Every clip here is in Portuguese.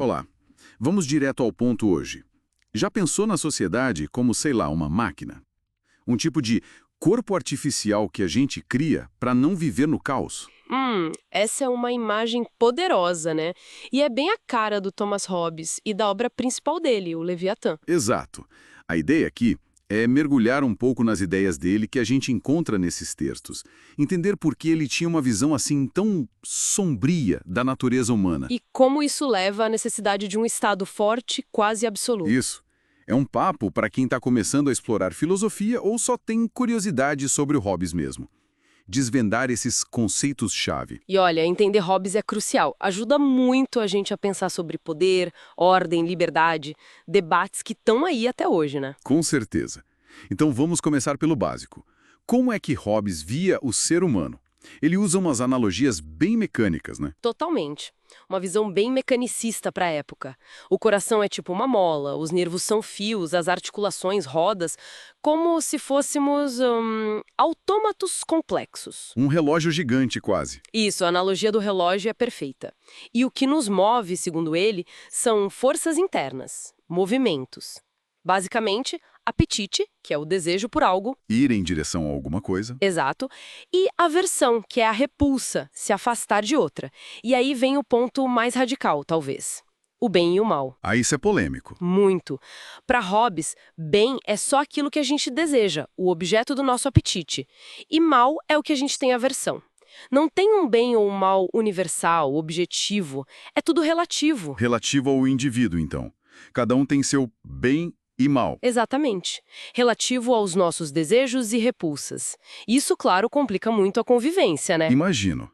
Olá, vamos direto ao ponto hoje. Já pensou na sociedade como, sei lá, uma máquina? Um tipo de corpo artificial que a gente cria para não viver no caos? Essa é uma imagem poderosa, né? E é bem a cara do Thomas Hobbes e da obra principal dele, o Leviatã. Exato. A ideia aqui é mergulhar um pouco nas ideias dele que a gente encontra nesses textos. Entender por que ele tinha uma visão assim tão sombria da natureza humana. E como isso leva à necessidade de um Estado forte, quase absoluto. Isso. É um papo para quem está começando a explorar filosofia ou só tem curiosidade sobre o Hobbes mesmo. Desvendar esses conceitos-chave. E olha, entender Hobbes é crucial. Ajuda muito a gente a pensar sobre poder, ordem, liberdade, debates que estão aí até hoje, né? Com certeza. Então vamos começar pelo básico. Como é que Hobbes via o ser humano? Ele usa umas analogias bem mecânicas, né? Totalmente. Uma visão bem mecanicista para a época. O coração é tipo uma mola, os nervos são fios, as articulações rodas, como se fôssemos autômatos complexos. Um relógio gigante quase. Isso, a analogia do relógio é perfeita. E o que nos move, segundo ele, são forças internas, movimentos. Basicamente, apetite, que é o desejo por algo, Ir em direção a alguma coisa. exato, e aversão, que é a repulsa, se afastar de outra. E aí vem o ponto mais radical, talvez. O bem e o mal. Aí isso é polêmico. Muito. Para Hobbes, bem é só aquilo que a gente deseja, o objeto do nosso apetite. E mal é o que a gente tem aversão. Não tem um bem ou um mal universal, objetivo. É tudo relativo. Relativo ao indivíduo, então. Cada um tem seu bem e mal. Exatamente. Relativo aos nossos desejos e repulsas. Isso, claro, complica muito a convivência, né? Imagino.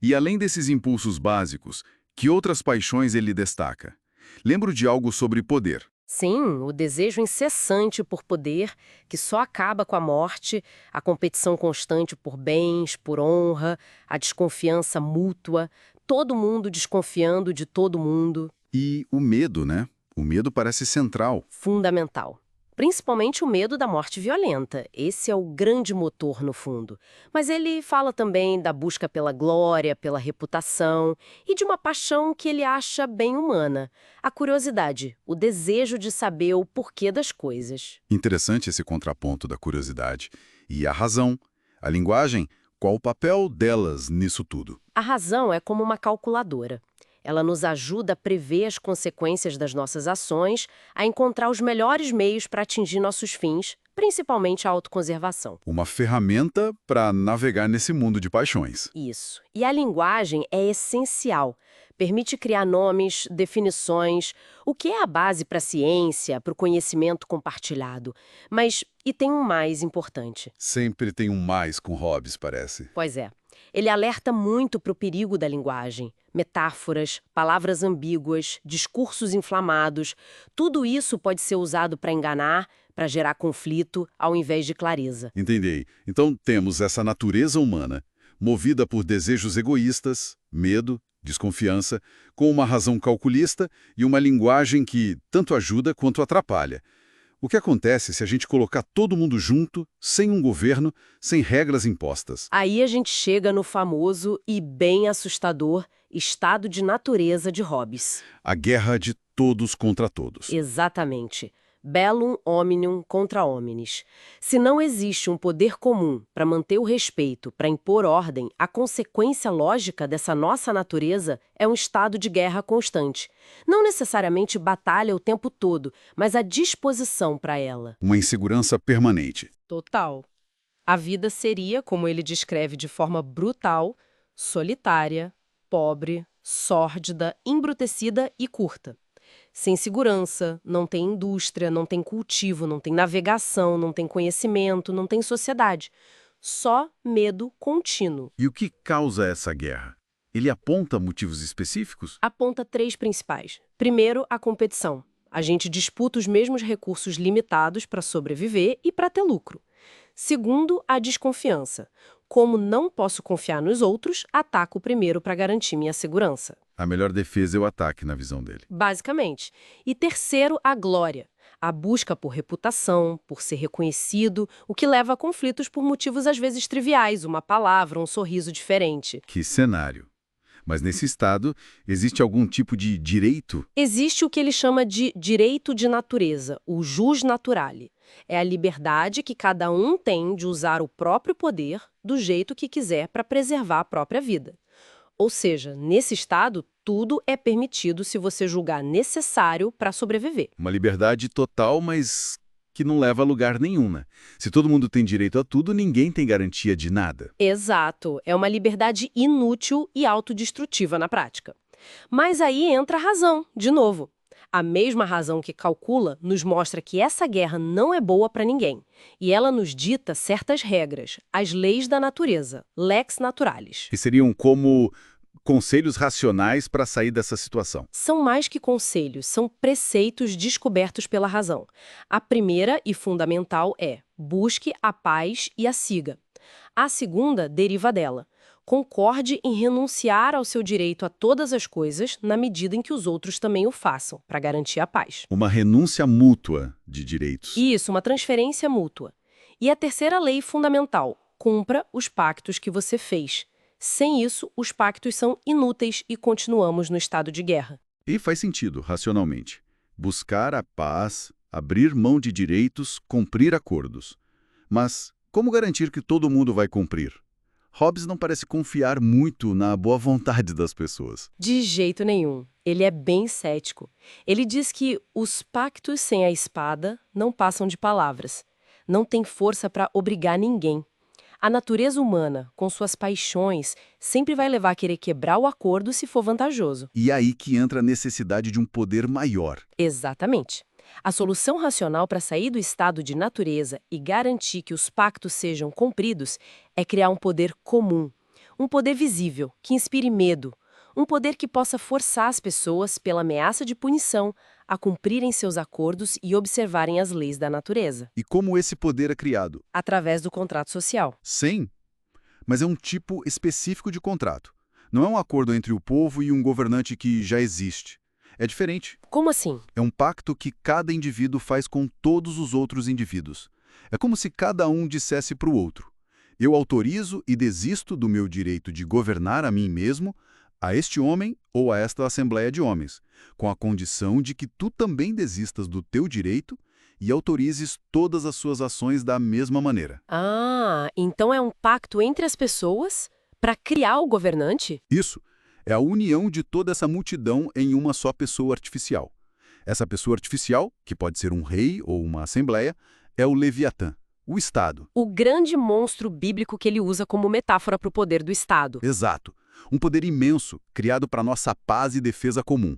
E além desses impulsos básicos, que outras paixões ele destaca? Lembro de algo sobre poder. Sim, o desejo incessante por poder, que só acaba com a morte, a competição constante por bens, por honra, a desconfiança mútua, todo mundo desconfiando de todo mundo. E o medo, né? O medo parece central. Fundamental. Principalmente o medo da morte violenta. Esse é o grande motor, no fundo. Mas ele fala também da busca pela glória, pela reputação e de uma paixão que ele acha bem humana. A curiosidade, o desejo de saber o porquê das coisas. Interessante esse contraponto da curiosidade. E a razão, a linguagem, qual o papel delas nisso tudo? A razão é como uma calculadora. Ela nos ajuda a prever as consequências das nossas ações, a encontrar os melhores meios para atingir nossos fins, principalmente a autoconservação. Uma ferramenta para navegar nesse mundo de paixões. Isso. E a linguagem é essencial. Permite criar nomes, definições, o que é a base para a ciência, para o conhecimento compartilhado. Mas, e tem um mais importante. Sempre tem um mais com Hobbes, parece. Pois é. Ele alerta muito para o perigo da linguagem. Metáforas, palavras ambíguas, discursos inflamados, tudo isso pode ser usado para enganar, para gerar conflito, ao invés de clareza. Entendi. Então temos essa natureza humana, movida por desejos egoístas, medo, desconfiança, com uma razão calculista e uma linguagem que tanto ajuda quanto atrapalha. O que acontece se a gente colocar todo mundo junto, sem um governo, sem regras impostas? Aí a gente chega no famoso e bem assustador estado de natureza de Hobbes. A guerra de todos contra todos. Exatamente. Bellum omnium contra homines. Se não existe um poder comum para manter o respeito, para impor ordem, a consequência lógica dessa nossa natureza é um estado de guerra constante. Não necessariamente batalha o tempo todo, mas a disposição para ela. Uma insegurança permanente. Total. A vida seria, como ele descreve de forma brutal, solitária, pobre, sórdida, embrutecida e curta. Sem segurança, não tem indústria, não tem cultivo, não tem navegação, não tem conhecimento, não tem sociedade. Só medo contínuo. E o que causa essa guerra? Ele aponta motivos específicos? Aponta três principais. Primeiro, a competição. A gente disputa os mesmos recursos limitados para sobreviver e para ter lucro. Segundo, a desconfiança. Como não posso confiar nos outros, ataco primeiro para garantir minha segurança. A melhor defesa é o ataque, na visão dele. Basicamente. E terceiro, a glória. A busca por reputação, por ser reconhecido, o que leva a conflitos por motivos às vezes triviais, uma palavra, um sorriso diferente. Que cenário! Mas nesse estado, existe algum tipo de direito? Existe o que ele chama de direito de natureza, o jus naturale. É a liberdade que cada um tem de usar o próprio poder do jeito que quiser para preservar a própria vida. Ou seja, nesse estado, tudo é permitido se você julgar necessário para sobreviver. Uma liberdade total, mas que não leva a lugar nenhum, né? Se todo mundo tem direito a tudo, ninguém tem garantia de nada. Exato, é uma liberdade inútil e autodestrutiva na prática. Mas aí entra a razão, de novo. A mesma razão que calcula nos mostra que essa guerra não é boa para ninguém. E ela nos dita certas regras, as leis da natureza, lex naturalis. Que seriam como conselhos racionais para sair dessa situação. São mais que conselhos, são preceitos descobertos pela razão. A primeira e fundamental é: busque a paz e a siga. A segunda deriva dela. Concorde em renunciar ao seu direito a todas as coisas na medida em que os outros também o façam, para garantir a paz. Uma renúncia mútua de direitos. Isso, uma transferência mútua. E a terceira lei fundamental: cumpra os pactos que você fez. Sem isso, os pactos são inúteis e continuamos no estado de guerra. E faz sentido, racionalmente. Buscar a paz, abrir mão de direitos, cumprir acordos. Mas como garantir que todo mundo vai cumprir? Hobbes não parece confiar muito na boa vontade das pessoas. De jeito nenhum. Ele é bem cético. Ele diz que os pactos sem a espada não passam de palavras. Não tem força para obrigar ninguém. A natureza humana, com suas paixões, sempre vai levar a querer quebrar o acordo se for vantajoso. E é aí que entra a necessidade de um poder maior. Exatamente. A solução racional para sair do estado de natureza e garantir que os pactos sejam cumpridos é criar um poder comum, um poder visível, que inspire medo, um poder que possa forçar as pessoas, pela ameaça de punição, a cumprirem seus acordos e observarem as leis da natureza. E como esse poder é criado? Através do contrato social. Sim, mas é um tipo específico de contrato. Não é um acordo entre o povo e um governante que já existe. É diferente. Como assim? É um pacto que cada indivíduo faz com todos os outros indivíduos. É como se cada um dissesse para o outro: eu autorizo e desisto do meu direito de governar a mim mesmo, a este homem ou a esta assembleia de homens, com a condição de que tu também desistas do teu direito e autorizes todas as suas ações da mesma maneira. Ah, então é um pacto entre as pessoas para criar o governante? Isso é a união de toda essa multidão em uma só pessoa artificial. Essa pessoa artificial, que pode ser um rei ou uma assembleia, é o Leviatã, o Estado. O grande monstro bíblico que ele usa como metáfora para o poder do Estado. Exato. Um poder imenso, criado para nossa paz e defesa comum.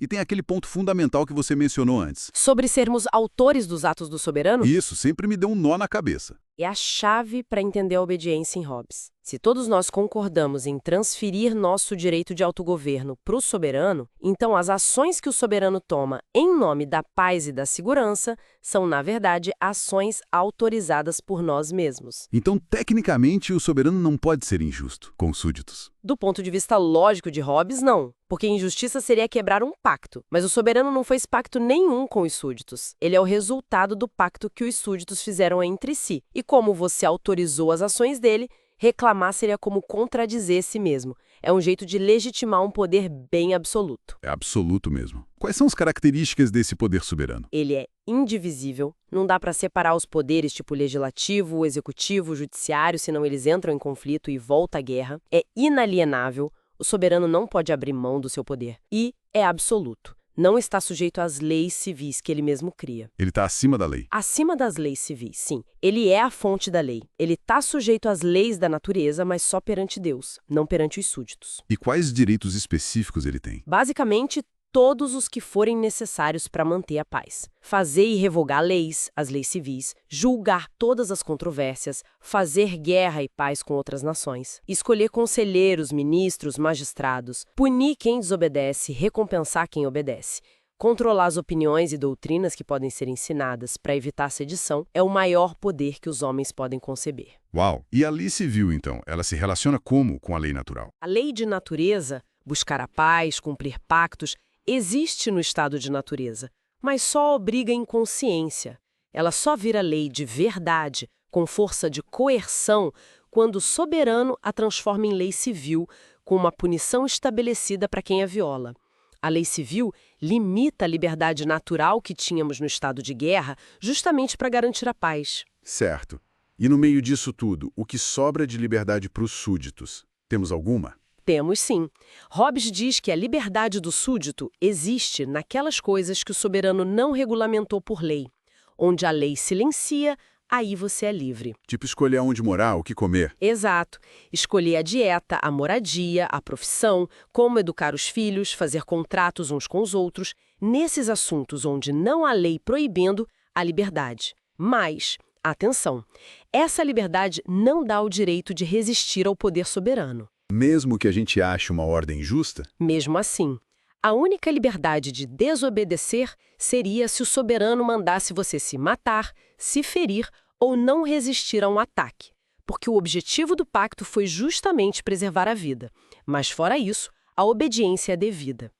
E tem aquele ponto fundamental que você mencionou antes. Sobre sermos autores dos atos do soberano? Isso sempre me deu um nó na cabeça. É a chave para entender a obediência em Hobbes. Se todos nós concordamos em transferir nosso direito de autogoverno para o soberano, então as ações que o soberano toma em nome da paz e da segurança são, na verdade, ações autorizadas por nós mesmos. Então, tecnicamente, o soberano não pode ser injusto com os súditos. Do ponto de vista lógico de Hobbes, não. Porque injustiça seria quebrar um pacto. Mas o soberano não fez pacto nenhum com os súditos. Ele é o resultado do pacto que os súditos fizeram entre si. E como você autorizou as ações dele, reclamar seria como contradizer si mesmo. É um jeito de legitimar um poder bem absoluto. É absoluto mesmo. Quais são as características desse poder soberano? Ele é indivisível, não dá para separar os poderes tipo legislativo, executivo, judiciário, senão eles entram em conflito e volta à guerra. É inalienável, o soberano não pode abrir mão do seu poder. E é absoluto. Não está sujeito às leis civis que ele mesmo cria. Ele está acima da lei. Acima das leis civis, sim. Ele é a fonte da lei. Ele está sujeito às leis da natureza, mas só perante Deus, não perante os súditos. E quais direitos específicos ele tem? Basicamente, todos os que forem necessários para manter a paz. Fazer e revogar leis, as leis civis, julgar todas as controvérsias, fazer guerra e paz com outras nações, escolher conselheiros, ministros, magistrados, punir quem desobedece, recompensar quem obedece. Controlar as opiniões e doutrinas que podem ser ensinadas para evitar a sedição é o maior poder que os homens podem conceber. Uau! E a lei civil, então? Ela se relaciona como com a lei natural? A lei de natureza, buscar a paz, cumprir pactos, existe no estado de natureza, mas só obriga em consciência. Ela só vira lei de verdade, com força de coerção, quando o soberano a transforma em lei civil, com uma punição estabelecida para quem a viola. A lei civil limita a liberdade natural que tínhamos no estado de guerra justamente para garantir a paz. Certo. E no meio disso tudo, o que sobra de liberdade para os súditos? Temos alguma? Temos sim. Hobbes diz que a liberdade do súdito existe naquelas coisas que o soberano não regulamentou por lei. Onde a lei silencia, aí você é livre. Tipo escolher onde morar, o que comer. Exato. Escolher a dieta, a moradia, a profissão, como educar os filhos, fazer contratos uns com os outros. Nesses assuntos onde não há lei proibindo, há liberdade. Mas, atenção, essa liberdade não dá o direito de resistir ao poder soberano. Mesmo que a gente ache uma ordem justa? Mesmo assim, a única liberdade de desobedecer seria se o soberano mandasse você se matar, se ferir ou não resistir a um ataque, porque o objetivo do pacto foi justamente preservar a vida. Mas fora isso, a obediência é devida.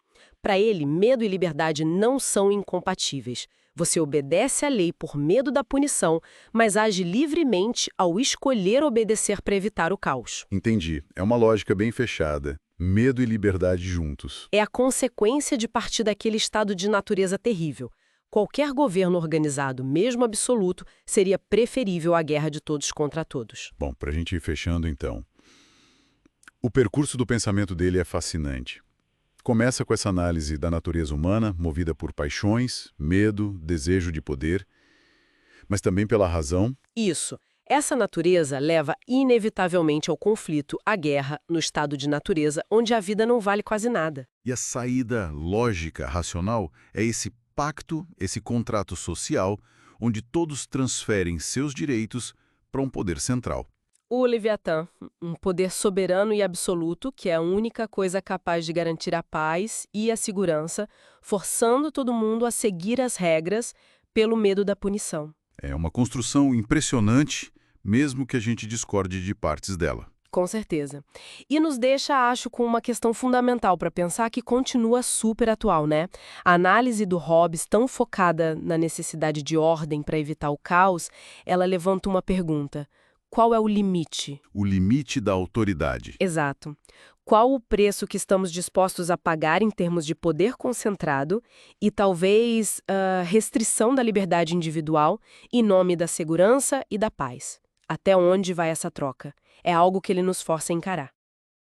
Para ele, medo e liberdade não são incompatíveis. Você obedece à lei por medo da punição, mas age livremente ao escolher obedecer para evitar o caos. Entendi. É uma lógica bem fechada. Medo e liberdade juntos. É a consequência de partir daquele estado de natureza terrível. Qualquer governo organizado, mesmo absoluto, seria preferível à guerra de todos contra todos. Bom, para a gente ir fechando então. O percurso do pensamento dele é fascinante. Começa com essa análise da natureza humana, movida por paixões, medo, desejo de poder, mas também pela razão. Isso. Essa natureza leva inevitavelmente ao conflito, à guerra, no estado de natureza, onde a vida não vale quase nada. E a saída lógica, racional, é esse pacto, esse contrato social, onde todos transferem seus direitos para um poder central. O Leviatã, um poder soberano e absoluto, que é a única coisa capaz de garantir a paz e a segurança, forçando todo mundo a seguir as regras pelo medo da punição. É uma construção impressionante, mesmo que a gente discorde de partes dela. Com certeza. E nos deixa, acho, com uma questão fundamental para pensar que continua super atual, né? A análise do Hobbes, tão focada na necessidade de ordem para evitar o caos, ela levanta uma pergunta. Qual é o limite? O limite da autoridade. Exato. Qual o preço que estamos dispostos a pagar em termos de poder concentrado e talvez restrição da liberdade individual em nome da segurança e da paz? Até onde vai essa troca? É algo que ele nos força a encarar.